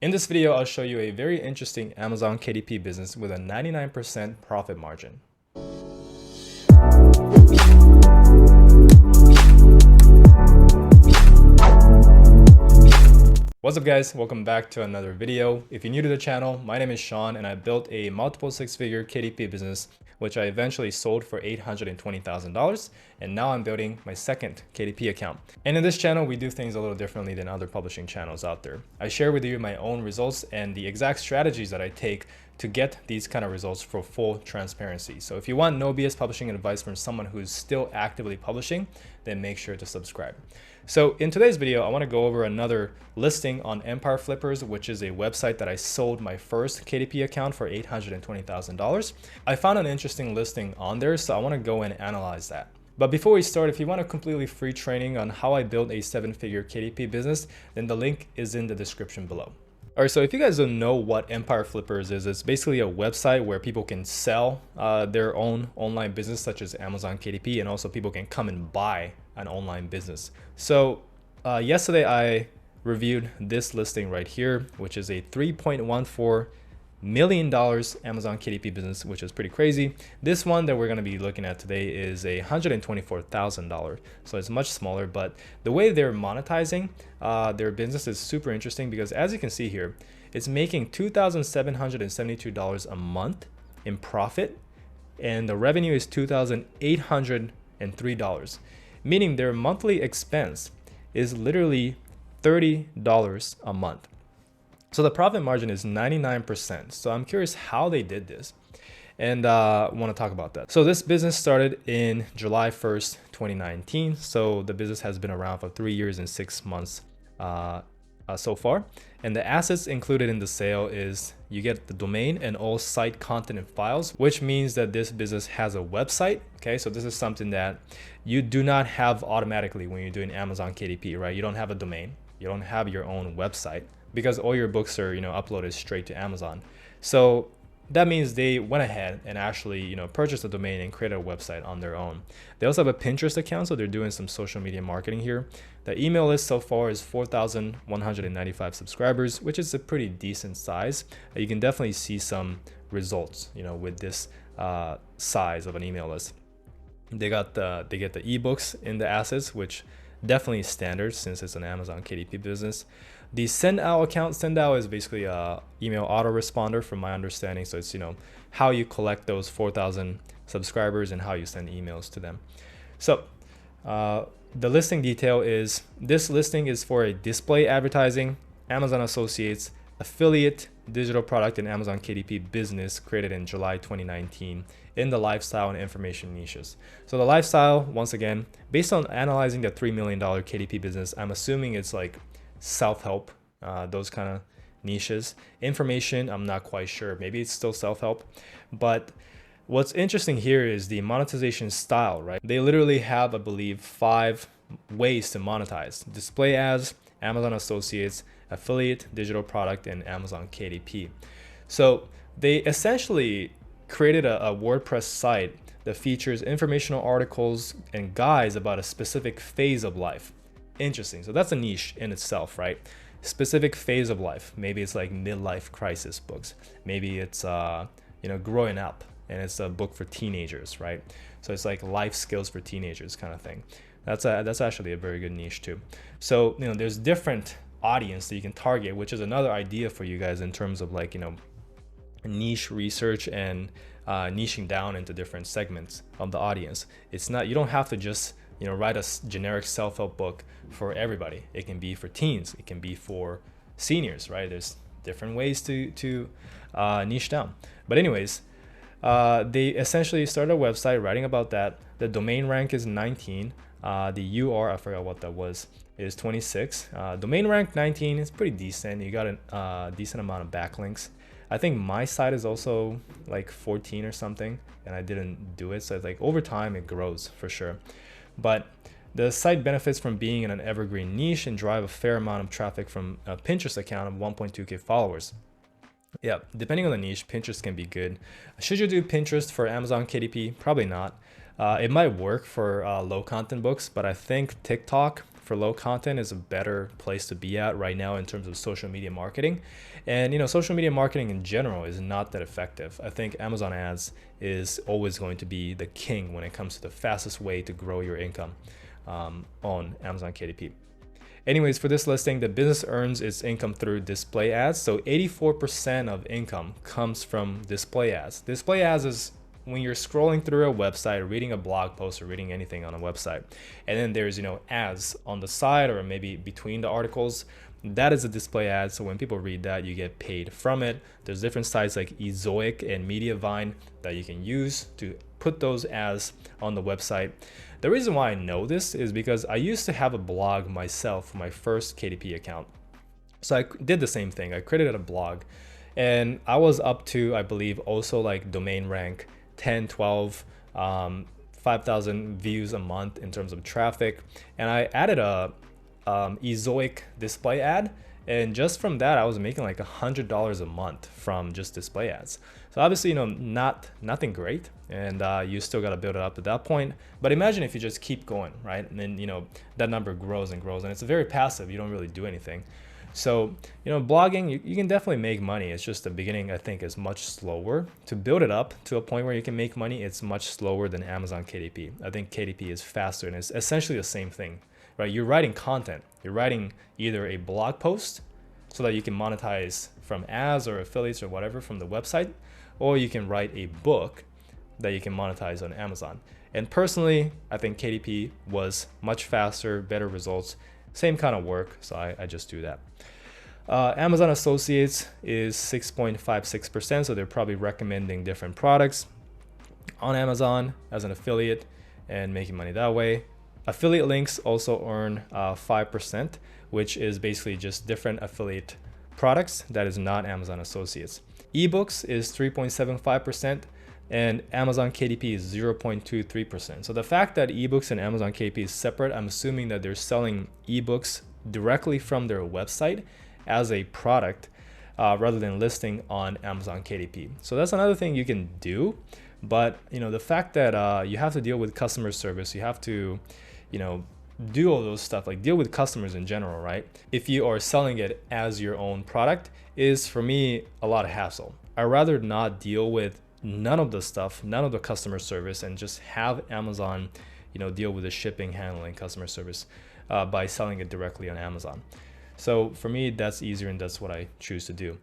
In this video, I'll show you a very interesting Amazon KDP business with a 99% profit margin. What's up guys, welcome back to another video. If you're new to the channel, my name is Sean and I built a multiple six-figure KDP business which I eventually sold for $820,000, and now I'm building my second KDP account. And in this channel, we do things a little differently than other publishing channels out there. I share with you my own results and the exact strategies that I take to get these kind of results for full transparency. So if you want no BS publishing advice from someone who's still actively publishing, then make sure to subscribe. So in today's video, I want to go over another listing on Empire Flippers, which is a website that I sold my first KDP account for $820,000. I found an interesting listing on there, so I want to go and analyze that. But before we start, if you want a completely free training on how I built a seven-figure KDP business, then the link is in the description below. All right, so if you guys don't know what Empire Flippers is, it's basically a website where people can sell their own online business, such as Amazon KDP, and also people can come and buy an online business. So yesterday I reviewed this listing right here, which is a $3.14 million Amazon KDP business, which is pretty crazy. This one that we're going to be looking at today is a $124,000, so it's much smaller, but the way they're monetizing their business is super interesting because, as you can see here, it's making $2,772 a month in profit, and the revenue is $2,803, meaning their monthly expense is literally $30 a month. So the profit margin is 99%. So I'm curious how they did this, and want to talk about that. So this business started in July 1st, 2019. So the business has been around for 3 years and 6 months so far. And the assets included in the sale is you get the domain and all site content and files, which means that this business has a website. Okay, so this is something that you do not have automatically when you're doing Amazon KDP, right? You don't have a domain, you don't have your own website, because all your books are, uploaded straight to Amazon. So that means they went ahead and actually, purchased a domain and created a website on their own. They also have a Pinterest account, so they're doing some social media marketing here. The email list so far is 4,195 subscribers, which is a pretty decent size. You can definitely see some results, with this size of an email list. They get the ebooks in the assets, which definitely is standard since it's an Amazon KDP business. The send out account, send out is basically a email autoresponder from my understanding. So it's, how you collect those 4,000 subscribers and how you send emails to them. So the listing detail is, this listing is for a display advertising, Amazon Associates, affiliate, digital product, and Amazon KDP business created in July 2019 in the lifestyle and information niches. So the lifestyle, once again, based on analyzing the $3 million KDP business, I'm assuming it's like self-help, those kind of niches. Information, I'm not quite sure. Maybe it's still self-help. But what's interesting here is the monetization style, right? They literally have, I believe, 5 ways to monetize: display ads, Amazon Associates, affiliate, digital product, and Amazon KDP. So they essentially created a WordPress site that features informational articles and guides about a specific phase of life. Interesting. So that's a niche in itself, right? Specific phase of life. Maybe it's like midlife crisis books. Maybe it's growing up, and it's a book for teenagers, right? So it's like life skills for teenagers kind of thing. That's actually a very good niche too. So there's different audience that you can target, which is another idea for you guys in terms of like niche research and niching down into different segments of the audience. It's not, you don't have to just write a generic self-help book for everybody. It can be for teens, it can be for seniors, right? There's different ways to niche down. But anyways, they essentially started a website writing about that. The domain rank is 19. The UR, I forgot what that was, is 26. Domain rank 19 is pretty decent. You got a decent amount of backlinks. I think my site is also like 14 or something, and I didn't do it. So it's like over time it grows for sure. But the site benefits from being in an evergreen niche and drive a fair amount of traffic from a Pinterest account of 1.2K followers. Yeah, depending on the niche, Pinterest can be good. Should you do Pinterest for Amazon KDP? Probably not. It might work for low content books, but I think TikTok for low content is a better place to be at right now in terms of social media marketing. And social media marketing in general is not that effective. I think Amazon ads is always going to be the king when it comes to the fastest way to grow your income on Amazon KDP. Anyways, for this listing, the business earns its income through display ads. So 84% of income comes from display ads. Display ads is when you're scrolling through a website, reading a blog post, or reading anything on a website, and then there's ads on the side or maybe between the articles. That is a display ad. So when people read that, you get paid from it. There's different sites like Ezoic and Mediavine that you can use to put those ads on the website. The reason why I know this is because I used to have a blog myself for my first KDP account. So I did the same thing. I created a blog and I was up to, I believe, also like domain rank 10, 12, 5,000 views a month in terms of traffic. And I added a Ezoic display ad. And just from that, I was making like $100 a month from just display ads. So obviously, nothing great, and you still got to build it up at that point. But imagine if you just keep going, right? And then, that number grows and grows, and it's very passive. You don't really do anything. So, blogging, you can definitely make money. It's just the beginning, I think, is much slower. To build it up to a point where you can make money, it's much slower than Amazon KDP. I think KDP is faster, and it's essentially the same thing, right? You're writing content. You're writing either a blog post so that you can monetize from ads or affiliates or whatever from the website, or you can write a book that you can monetize on Amazon. And personally, I think KDP was much faster, better results, same kind of work, so I just do that. Amazon Associates is 6.56%, so they're probably recommending different products on Amazon as an affiliate and making money that way. Affiliate links also earn 5%, which is basically just different affiliate products that is not Amazon Associates. Ebooks is 3.75%, and Amazon KDP is 0.23%. So the fact that ebooks and Amazon KDP is separate, I'm assuming that they're selling ebooks directly from their website as a product rather than listing on Amazon KDP. So that's another thing you can do. But the fact that you have to deal with customer service, you have to do all those stuff, like deal with customers in general, right? If you are selling it as your own product, is for me a lot of hassle. I'd rather not deal with none of the stuff, none of the customer service, and just have Amazon, deal with the shipping, handling, customer service by selling it directly on Amazon. So for me, that's easier, and that's what I choose to do.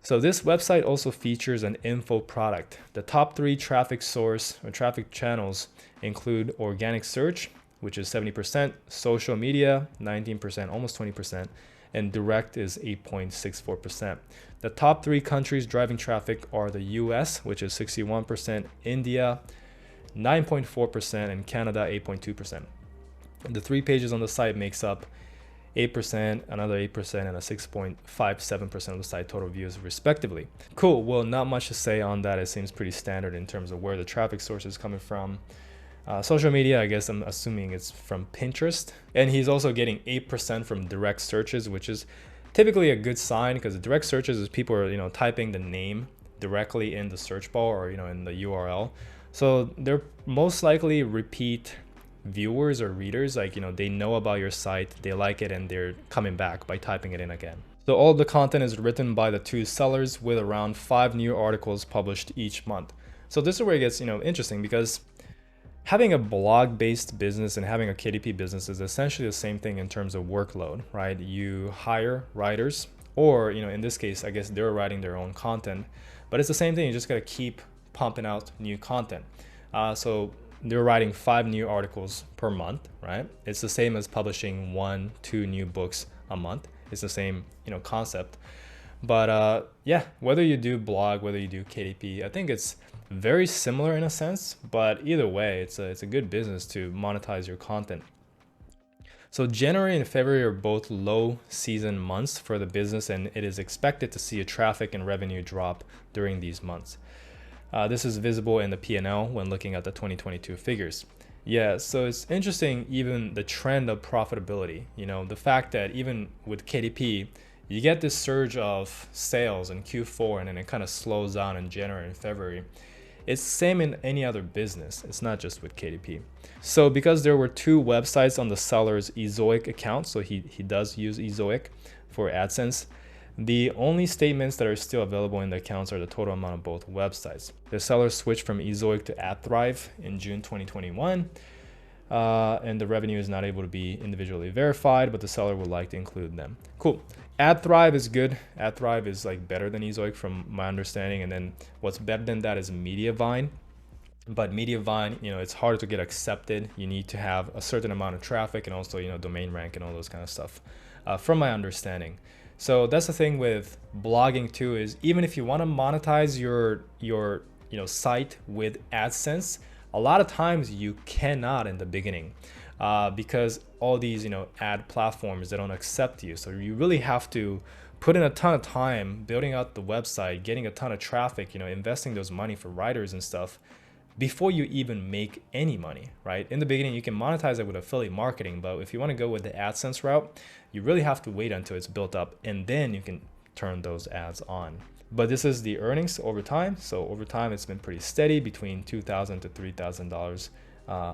So this website also features an info product. The top 3 traffic source or traffic channels include organic search, which is 70%, social media, 19%, almost 20%, and direct is 8.64%. The top 3 countries driving traffic are the US, which is 61%, India, 9.4%, and Canada, 8.2%. The 3 pages on the site makes up 8%, another 8%, and a 6.57% of the site total views respectively. Cool, well, not much to say on that. It seems pretty standard in terms of where the traffic source is coming from. Social media, I guess I'm assuming it's from Pinterest. And he's also getting 8% from direct searches, which is typically a good sign, because the direct searches is people are, typing the name directly in the search bar or, in the URL. So they're most likely repeat viewers or readers, like, they know about your site, they like it, and they're coming back by typing it in again. So all the content is written by the 2 sellers with around 5 new articles published each month. So this is where it gets, interesting, because having a blog-based business and having a KDP business is essentially the same thing in terms of workload, right? You hire writers, or, in this case, I guess they're writing their own content, but it's the same thing. You just got to keep pumping out new content. So they're writing 5 new articles per month, right? It's the same as publishing 1, 2 new books a month. It's the same, concept. But yeah, whether you do blog, whether you do KDP, I think it's very similar in a sense, but either way, it's a good business to monetize your content. So January and February are both low season months for the business, and it is expected to see a traffic and revenue drop during these months. This is visible in the P&L when looking at the 2022 figures. Yeah, so it's interesting, even the trend of profitability, the fact that even with KDP, you get this surge of sales in Q4, and then it kind of slows down in January and February. It's same in any other business. It's not just with KDP. So because there were 2 websites on the seller's Ezoic account, so he does use Ezoic for AdSense, the only statements that are still available in the accounts are the total amount of both websites. The seller switched from Ezoic to AdThrive in June 2021. And the revenue is not able to be individually verified, but the seller would like to include them. Cool. AdThrive is good. AdThrive is like better than Ezoic from my understanding. And then what's better than that is Mediavine. But Mediavine, it's harder to get accepted. You need to have a certain amount of traffic and also, domain rank and all those kind of stuff, from my understanding. So that's the thing with blogging too, is even if you want to monetize your site with AdSense, a lot of times you cannot in the beginning, because all these ad platforms, they don't accept you. So you really have to put in a ton of time building out the website, getting a ton of traffic, investing those money for writers and stuff before you even make any money, right? In the beginning, you can monetize it with affiliate marketing, but if you want to go with the AdSense route, you really have to wait until it's built up, and then you can turn those ads on. But this is the earnings over time. So over time, it's been pretty steady between $2,000 to $3,000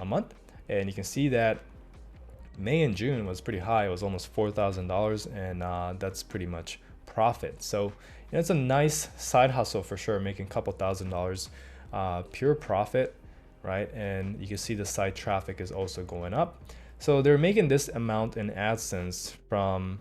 a month. And you can see that May and June was pretty high. It was almost $4,000, and that's pretty much profit. So it's a nice side hustle for sure, making a couple $1,000s. Pure profit, right? And you can see the site traffic is also going up. So they're making this amount in AdSense from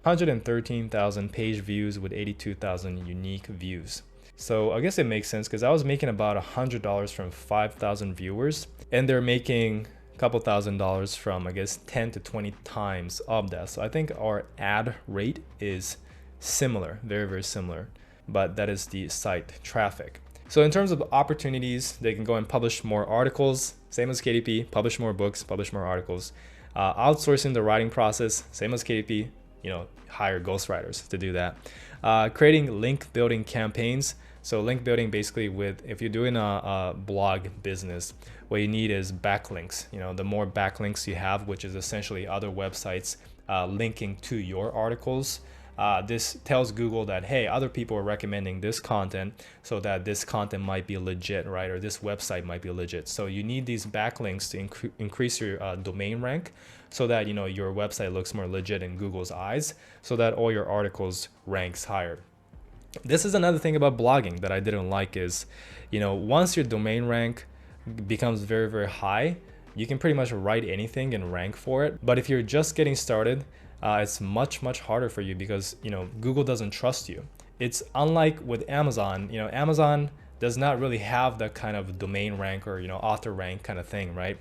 113,000 page views with 82,000 unique views. So I guess it makes sense because I was making about $100 from 5,000 viewers, and they're making a couple $1,000s from, I guess, 10 to 20 times of that. So I think our ad rate is similar, very, very similar, but that is the site traffic. So in terms of opportunities, they can go and publish more articles, same as KDP, publish more books, publish more articles. Outsourcing the writing process, same as KDP, hire ghostwriters to do that. Creating link building campaigns. So link building basically if you're doing a blog business, what you need is backlinks. The more backlinks you have, which is essentially other websites linking to your articles, this tells Google that, hey, other people are recommending this content, so that this content might be legit, right? Or this website might be legit. So you need these backlinks to increase your domain rank, so that your website looks more legit in Google's eyes, so that all your articles ranks higher. This is another thing about blogging that I didn't like is, once your domain rank becomes very, very high, you can pretty much write anything and rank for it. But if you're just getting started, it's much, much harder for you because, Google doesn't trust you. It's unlike with Amazon. Amazon does not really have that kind of domain rank or, author rank kind of thing, right?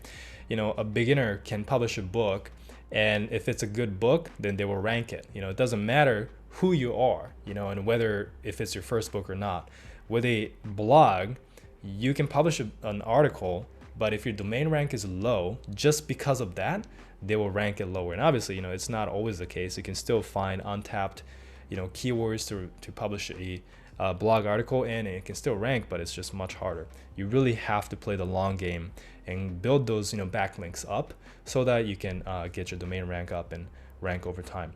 A beginner can publish a book, and if it's a good book, then they will rank it. It doesn't matter who you are, and whether if it's your first book or not. With a blog, you can publish an article, but if your domain rank is low, just because of that, they will rank it lower. And obviously, it's not always the case. You can still find untapped, keywords to publish a blog article in, and it can still rank, but it's just much harder. You really have to play the long game and build those, backlinks up so that you can get your domain rank up and rank over time.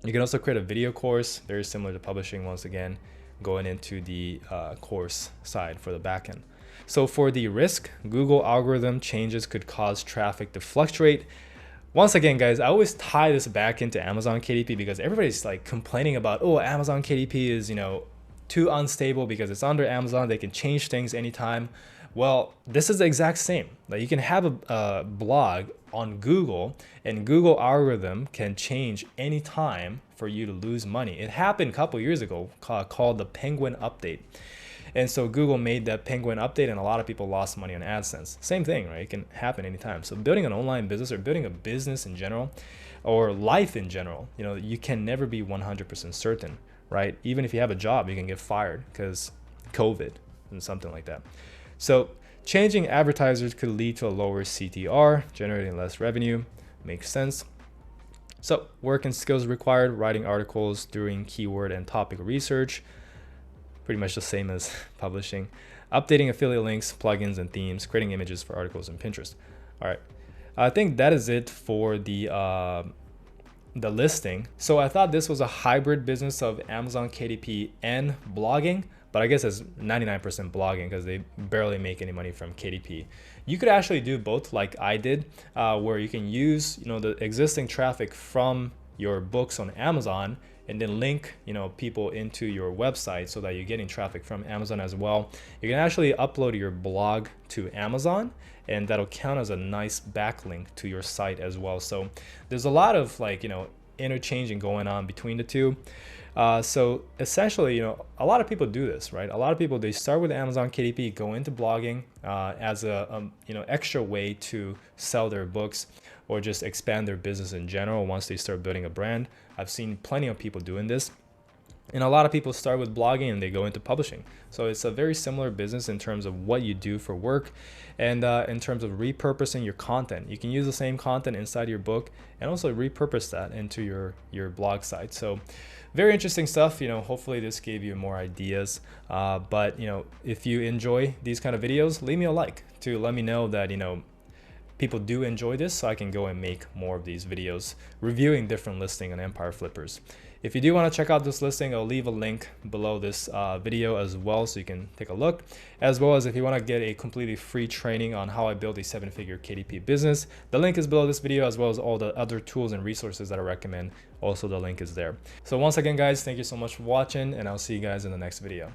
You can also create a video course, very similar to publishing once again, going into the course side for the backend. So for the risk, Google algorithm changes could cause traffic to fluctuate. Once again, guys, I always tie this back into Amazon KDP because everybody's like complaining about, oh, Amazon KDP is, too unstable because it's under Amazon. They can change things anytime. Well, this is the exact same. Like you can have a blog on Google, and Google algorithm can change anytime for you to lose money. It happened a couple years ago called the Penguin Update. And so Google made that Penguin update, and a lot of people lost money on AdSense. Same thing, right? It can happen anytime. So building an online business or building a business in general or life in general, you can never be 100% certain, right? Even if you have a job, you can get fired because COVID and something like that. So changing advertisers could lead to a lower CTR, generating less revenue. Makes sense. So work and skills required, writing articles, doing keyword and topic research. Pretty much the same as publishing. Updating affiliate links, plugins, and themes, creating images for articles and Pinterest. All right. I think that is it for the the listing. So I thought this was a hybrid business of Amazon KDP and blogging, but I guess it's 99% blogging because they barely make any money from KDP. You could actually do both like I did, where you can use, the existing traffic from your books on Amazon and then link, people into your website so that you're getting traffic from Amazon as well. You can actually upload your blog to Amazon, and that'll count as a nice backlink to your site as well. So there's a lot of interchanging going on between the two. So essentially, a lot of people do this, right? A lot of people, they start with Amazon KDP, go into blogging as a extra way to sell their books or just expand their business in general once they start building a brand. I've seen plenty of people doing this. And a lot of people start with blogging and they go into publishing. So it's a very similar business in terms of what you do for work and in terms of repurposing your content. You can use the same content inside your book and also repurpose that into your blog site. So very interesting stuff. Hopefully this gave you more ideas. But if you enjoy these kind of videos, leave me a like to let me know that people do enjoy this, so I can go and make more of these videos reviewing different listing on Empire Flippers. If you do want to check out this listing, I'll leave a link below this video as well, so you can take a look, as well as if you want to get a completely free training on how I build a 7-figure KDP business. The link is below this video, as well as all the other tools and resources that I recommend. Also, the link is there. So once again, guys, thank you so much for watching, and I'll see you guys in the next video.